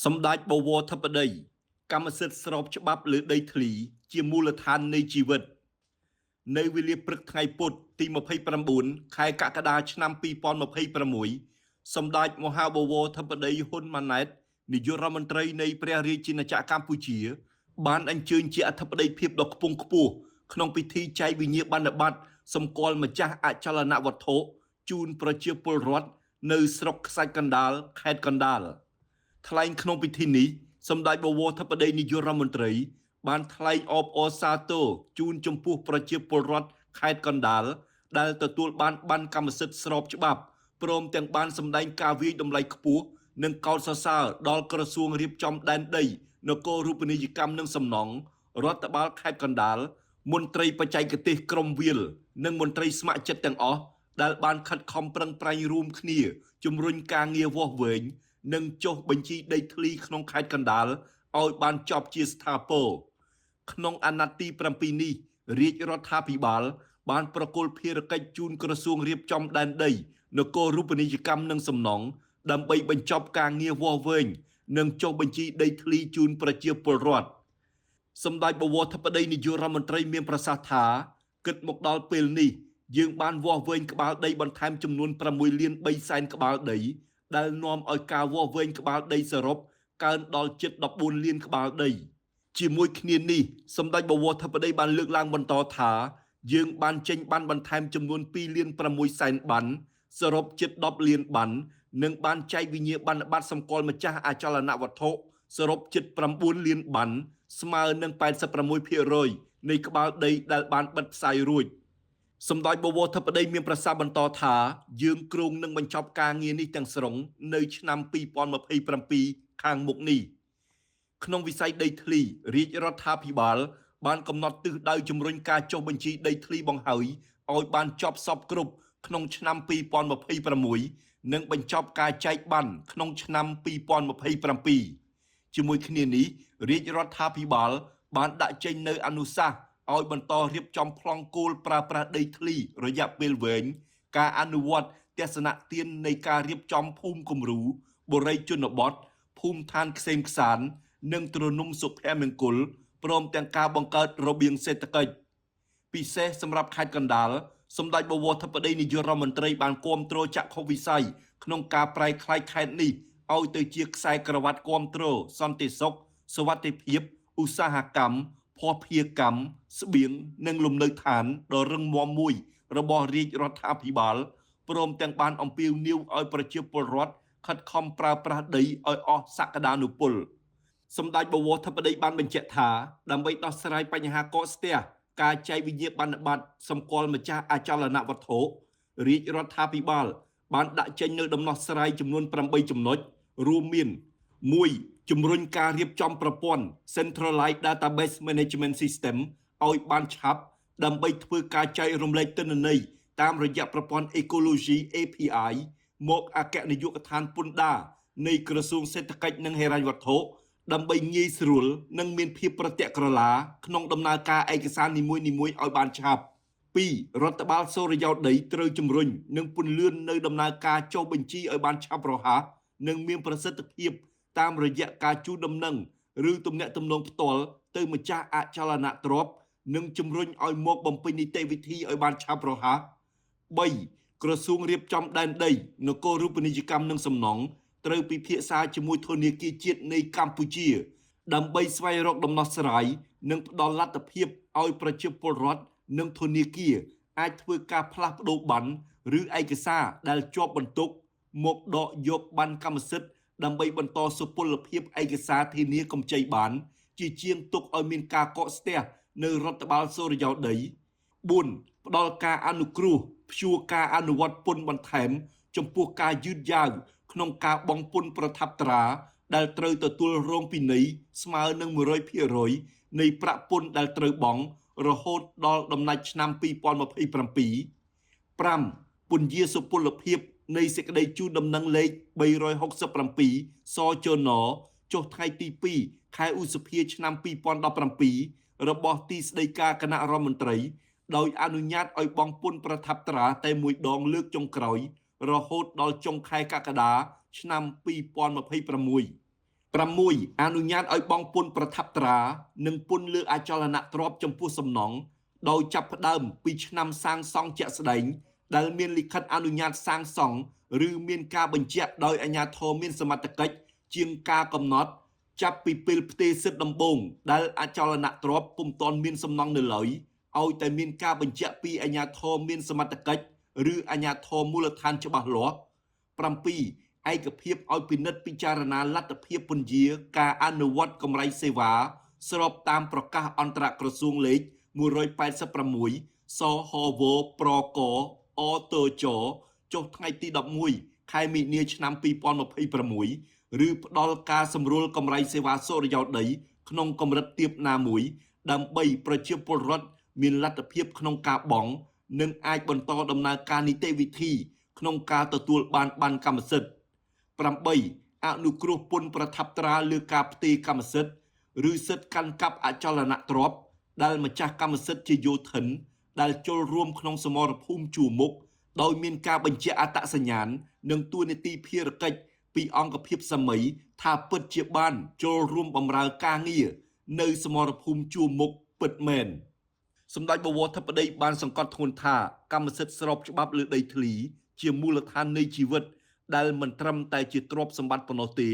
សម្ដេចបវរធិបតីកម្មសិទ្ធិស្របច្បាប់លើដីធ្លីជាមូលដ្ឋាននៃជីវិតនៅវេលាព្រឹកថ្ងៃពុធទី29ខែកក្កដាឆ្នាំ2026សម្ដេចមហាបវរធិបតីហ៊ុនម៉ាណែតនាយករដ្ឋមន្ត្រីនៃព្រះរាជាណាចក្រកម្ពុជាបានអញ្ជើញជាអធិបតីភាពដ៏ខ្ពង់ខ្ពស់ក្នុងពិធីចែកវិញ្ញាបនបត្រសម្គាល់ម្ចាស់អចលនវត្ថុជូនប្រជាពលរដ្ឋនៅស្រុកខ្សាច់កណ្ដាលខេត្តកណ្ដាលថ្លែងក្នុងពិធីនេះសម្ដេចបវរធិបតីនាយករដ្ឋមន្ត្រីបានថ្លែងអបអរសាទរជូនចំពោះប្រជាពលរដ្ឋខេត្តកណ្ដាលដែលទទួលបានប័ណ្ណកម្មសិទ្ធិស្របច្បាប់ព្រមទាំងបានសម្ដែងការវាយតម្លៃខ្ពស់និងកោតសរសើរដល់ក្រសួងរៀបចំដែនដីនគររូបនីយកម្មនិងសំណង់រដ្ឋបាលខេត្តកណ្ដាលមន្ត្រីបច្ចេកទេសក្រមវាលនិងមន្ត្រីស្ម័គ្រចិត្តទាំងអស់ដែលបានខិតខំប្រឹងប្រែងរួមគ្នាជំរុញការងារវាស់វែងនិងចុះបញ្ជីដីធ្លីក្នុងខេត្តកណ្ដាលឲ្យបានចប់ជាស្ថាពរក្នុងអាណត្តិទី7នេះរាជរដ្ឋាភិបាលបានប្រគល់ភារកិច្ចជូនក្រសួងរៀបចំដែនដីនគររូបនីយកម្មនិងសំណង់ដើម្បីបញ្ចប់ការងារវាស់វែងនិងចុះបញ្ជីដីធ្លីជូនប្រជាពលរដ្ឋសម្ដេចបវរធិបតីនាយករដ្ឋមន្ត្រីមានប្រសាសន៍ថាគិតមកដល់ពេលនេះយើងបានវាស់វែងក្បាលដីបន្ថែមចំនួន6លាន3សែនក្បាលដីដែលនាំឲ្យការវាស់វែងក្បាលដីសរុបកើនដល់ជិត14លានក្បាលដីជាមួយគ្នានេះសម្ដេចបវរធិបតីបានលើកឡើងបន្តថាយើងបានចេញប័ណ្ណបន្ថែមចំនួន2លាន6សែនប័ណ្ណសរុបជិត10លានប័ណ្ណនិងបានចែកវិញ្ញាបនបត្រសម្គាល់ម្ចាស់អចលនវត្ថុសរុបជិត9លានប័ណ្ណស្មើនឹង 86% នៃក្បាលដីដែលបានបិទផ្សាយរួចសម្ដេចបវរធិបតីមានប្រសាសន៍បន្តថាយើងគ្រោងនឹងបញ្ចប់ការងារនេះទាំងស្រុងនៅឆ្នាំ2027ខាងមុខនេះក្នុងវិស័យដីធ្លីរាជរដ្ឋាភិបាលបានកំណត់ទិសដៅជំរុញការចុះបញ្ជីដីធ្លីបង្ហើយឲ្យបានចប់សពគ្រប់ក្នុងឆ្នាំ2026និងបញ្ចប់ការចែកប័ណ្ណក្នុងឆ្នាំ2027ជាមួយគ្នានេះរាជរដ្ឋាភិបាលបានដាក់ចេញនៅអនុសាសន៍ឲ្យបន្តរៀបចំប្លង់គោលប្រើប្រាស់ដីធ្លីរយៈពេលវែងការអនុវត្តទស្សនៈទាននៃការរៀបចំភូមិគំរូបុរីជនបទភូមិឋានក្សេមក្សាននិងទ្រនំសុភមង្គលព្រមទាំងការបង្កើតរបៀងសេដ្ឋកិច្ចពិសេសសម្រាប់ខេត្តកណ្ដាលសម្ដេចបវរធិបតីនាយករដ្ឋមន្ត្រីបានគាំទ្រចក្ខុវិស័យក្នុងការប្រែក្លាយខេត្តនេះឲ្យទៅជាខ្សែក្រវ៉ាត់គាំទ្រសន្តិសុខសុវត្ថិភាពឧស្សាហកម្មភស្តុភារកម្មស្បៀងនិងលំនៅឋានដ៏រឹងមាំមួយរបស់រាជរដ្ឋាភិបាលព្រមទាំងបានអំពាវនាវឲ្យប្រជាពលរដ្ឋខិតខំប្រើប្រាស់ដីឲ្យអស់សក្តានុពលសម្ដេចបវរធិបតីបានបញ្ជាក់ថាដើម្បីដោះស្រាយបញ្ហាកកស្ទះការចែកវិញ្ញាបនបត្រសម្គាល់ម្ចាស់អចលនវត្ថុរាជរដ្ឋាភិបាលបានដាក់ចេញនូវដំណោះស្រាយចំនួន8ចំណុចរួមមាន1ជំរុញការរៀបចំប្រព័ន្ធ Centralized Database Management System ឲ្យបានឆាប់ដើម្បីធ្វើការចែករំលែកទិន្នន័យតាមរយៈប្រព័ន្ធ Ecology API មកអគ្គនាយកដ្ឋានពន្ធដារនៃក្រសួងសេដ្ឋកិច្ចនិងហិរញ្ញវត្ថុដើម្បីងាយស្រួលនិងមានភាពប្រទាក់ក្រឡាក្នុងដំណើរការឯកសារនីមួយៗឲ្យបានឆាប់2រដ្ឋបាលសូរិយោដីត្រូវជំរុញនិងពន្លឿននៅដំណើរការចុះបញ្ជីឲ្យបានឆាប់រហ័សនិងមានប្រសិទ្ធភាពតាមរយៈការជូនដំណឹងឬទំនាក់ទំនងផ្ទាល់ទៅម្ចាស់អចលនទ្រព្យនិងជំរុញឲ្យមកបំពេញនីតិវិធីឲ្យបានឆាប់រហ័ស3ក្រសួងរៀបចំដែនដីនគររូបនីយកម្មនិងសំណង់ត្រូវពិភាក្សាជាមួយធនាគារជាតិនៃកម្ពុជាដើម្បីស្វែងរកដំណោះស្រាយនិងផ្ដល់លទ្ធភាពឲ្យប្រជាពលរដ្ឋនិងធនាគារអាចធ្វើការផ្លាស់ប្ដូរប័ណ្ណឬឯកសារដែលជាប់បន្ទុកមកដកយកប័ណ្ណកម្មសិទ្ធិដើម្បីបន្តសុពលភាពឯកសារធានាកម្ចីបានជាជាងទុកឲ្យមានការកកស្ទះនៅរដ្ឋបាលសូរិយោដី4ផ្ដល់ការអនុគ្រោះព្យួរការអនុវត្តពន្ធបន្ថែមចំពោះការយឺតយ៉ាវក្នុងការបង់ពន្ធប្រថាប់ត្រាដែលត្រូវទទួលរងពិន័យស្មើនឹង 100% នៃប្រាក់ពន្ធដែលត្រូវបង់រហូតដល់ដំណាច់ឆ្នាំ2027 5ពន្យាសុពលភាពនៃសេចក្តីជូនដំណឹងលេខ367 សចនចុះថ្ងៃទី2ខែឧសភាឆ្នាំ2017 របស់ទីស្តីការគណៈរដ្ឋមន្ត្រីដោយអនុញ្ញាតឲ្យបង់ពន្ធប្រថាប់ត្រាតែមួយដងលើកចុងក្រោយរហូតដល់ចុងខែកក្កដាឆ្នាំ2026 6. អនុញ្ញាតឲ្យបង់ពន្ធប្រថាប់ត្រានិងពន្ធលើអចលនទ្រព្យចំពោះសំណង់ដោយចាប់ផ្ដើមពីឆ្នាំសាងសង់ជាក់ស្ដែងដែលមានលិខិតអនុញ្ញាតសាងសង់ឬមានការបញ្ជាក់ដោយអាជ្ញាធរមានសមត្ថកិច្ចជាងការកំណត់ចាប់ពីពេលផ្ទេរសិទ្ធិដំបូងដែលអចលនទ្រព្យពុំទាន់មានសំណង់នៅឡើយឲ្យតែមានការបញ្ជាក់ពីអាជ្ញាធរមានសមត្ថកិច្ចឬអាជ្ញាធរមូលដ្ឋានច្បាស់លាស់ 7. ឯកភាពឲ្យពិនិត្យពិចារណាលទ្ធភាពពន្យាការអនុវត្តកម្រៃសេវាស្របតាមប្រកាសអន្តរក្រសួងលេខ186 សហវប្រកអតចចុះថ្ងៃទី11ខែមីនាឆ្នាំ2026ឬផ្ដល់ការសម្រួលកម្រៃសេវាសុរិយោដីក្នុងកម្រិតទាបណាមួយដើម្បីប្រជាពលរដ្ឋមានលទ្ធភាពក្នុងការបង់និងអាចបន្តដំណើរការនីតិវិធីក្នុងការទទួលបានកម្មសិទ្ធិ 8. អនុគ្រោះពន្ធប្រថាប់ត្រាលើការផ្ទេរកម្មសិទ្ធិឬសិទ្ធិកាន់កាប់អចលនទ្រព្យដែលម្ចាស់កម្មសិទ្ធិជាយោធិនដែលចូលរួមក្នុងសមរភូមិជួរមុខដោយមានការបញ្ជាក់អត្តសញ្ញាណនិងតួនាទីភារកិច្ចពីអង្គភាពសម័យថាពិតជាបានចូលរួមបម្រើការងារនៅសមរភូមិជួរមុខពិតមែនសម្ដេចបវរធិបតីបានសង្កត់ធ្ងន់ថាកម្មសិទ្ធិស្របច្បាប់លើដីធ្លីជាមូលដ្ឋាននៃជីវិតដែលមិនត្រឹមតែជាទ្រព្យសម្បត្តិប៉ុណ្ណោះទេ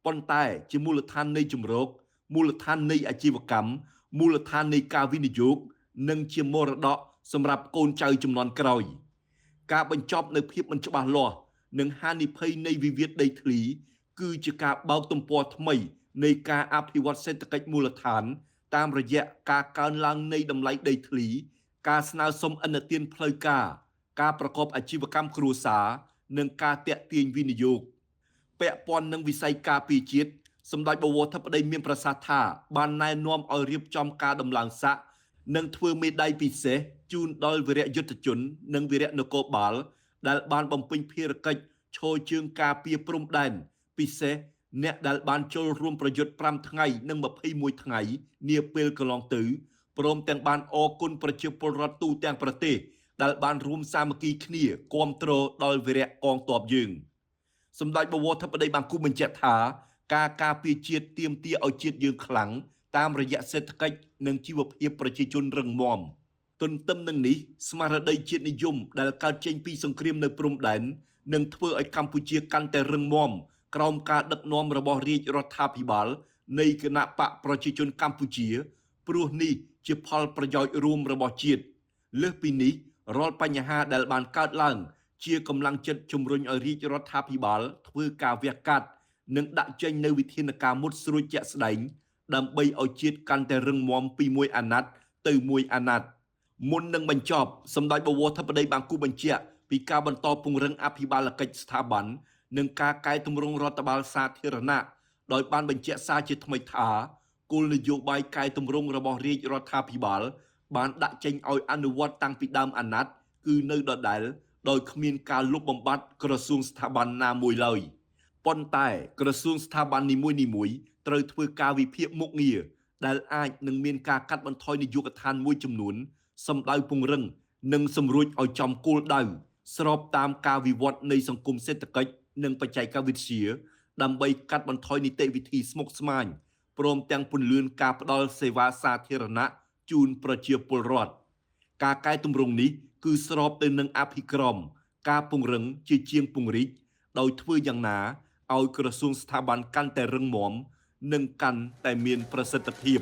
ប៉ុន្តែជាមូលដ្ឋាននៃជំរកមូលដ្ឋាននៃអាជីវកម្មមូលដ្ឋាននៃការវិនិយោគនិងជាមរតកសម្រាប់កូនចៅជំនាន់ក្រោយការបញ្ចប់នៅភាពមិនច្បាស់លាស់និងហានិភ័យនៃវិវាទដីធ្លីគឺជាការបើកទំព័រថ្មីនៃការអភិវឌ្ឍសេដ្ឋកិច្ចមូលដ្ឋានតាមរយៈការកើនឡើងនៃតម្លៃដីធ្លីការស្នើសុំឥណទានផ្លូវការប្រកបអាជីវកម្មគ្រួសារនិងការទាក់ទាញវិនិយោគពាក់ព័ន្ធនឹងវិស័យការពារជាតិសម្ដេចបវរធិបតីមានប្រសាសន៍ថាបានណែនាំឲ្យរៀបចំការដំឡើងស័ក្តិនិងធ្វើមេដាយពិសេសជូនដល់វីរយុទ្ធជននិងវីរនគរបាលដែលបានបំពេញភារកិច្ចឈរជើងការពារព្រំដែនពិសេសអ្នកដែលបានចូលរួមប្រយុទ្ធ5ថ្ងៃនិង21ថ្ងៃនាពេលកន្លងទៅព្រមទាំងបានអរគុណប្រជាពលរដ្ឋទូទាំងប្រទេសដែលបានរួមសាមគ្គីគ្នាគាំទ្រដល់វីរៈកងទ័ពយើងសម្ដេចបវរធិបតីបានគូបញ្ជាក់ថាការការពារជាតិទាមទារឲ្យជាតិយើងខ្លាំងតាមរយៈសេដ្ឋកិច្ចនិងជីវភាពប្រជាជនរឹងមាំទន្ទឹមនឹងនេះស្មារតីជាតិនិយមដែលកើតចេញពីសង្គ្រាមនៅព្រំដែននឹងធ្វើឲ្យកម្ពុជាកាន់តែរឹងមាំក្រោមការដឹកនាំរបស់រាជរដ្ឋាភិបាលនៃគណបកប្រជាជនកម្ពុជាព្រោះនេះជាផលប្រយោជន៍រួមរបស់ជាតិលើសពីនេះរាល់បញ្ហាដែលបានកើតឡើងជាកម្លាំងចិត្តជំរុញឲ្យរាជរដ្ឋាភិបាលធ្វើការវះកាត់និងដាក់ចេញនូវវិធានការមុតស្រួចជាក់ស្ដែងដើម្បីឲ្យជាតិកាន់តែរឹងមាំពីមួយអាណត្តិទៅមួយអាណត្តិមុននឹងបញ្ចប់សម្ដេចបវរធិបតីបានគូបញ្ជាក់ពីការបន្តពង្រឹងអភិបាលកិច្ចស្ថាប័ននិងការកែតម្រង់រដ្ឋបាលសាធារណៈដោយបានបញ្ជាក់សារជាថ្មីថាគោលនយោបាយកែតម្រង់របស់រាជរដ្ឋាភិបាលបានដាក់ចេញឲ្យអនុវត្តតាំងពីដើមអាណត្តិគឺនៅដដែលដោយគ្មានការលុបបំបាត់ក្រសួងស្ថាប័នណាមួយឡើយប៉ុន្តែក្រសួងស្ថាប័ននីមួយៗត្រូវធ្វើការវិភាគមុខងារដែលអាចនឹងមានការកាត់បន្ថយនាយកដ្ឋានមួយចំនួនសម្ដៅពង្រឹងនិងសម្រួចឲ្យចំគោលដៅស្របតាមការវិវត្តនៃសង្គមសេដ្ឋកិច្ចនិងបច្ចេកវិទ្យាដើម្បីកាត់បន្ថយនីតិវិធីស្មុគស្មាញព្រមទាំងពន្លឿនការផ្ដល់សេវាសាធារណៈជូនប្រជាពលរដ្ឋការកែតម្រង់នេះគឺស្របទៅនឹងអភិក្រមការពង្រឹងជាជាងពង្រីកដោយធ្វើយ៉ាងណាឲ្យក្រសួងស្ថាប័នកាន់តែរឹងមាំនិងកាន់តែមានប្រសិទ្ធភាព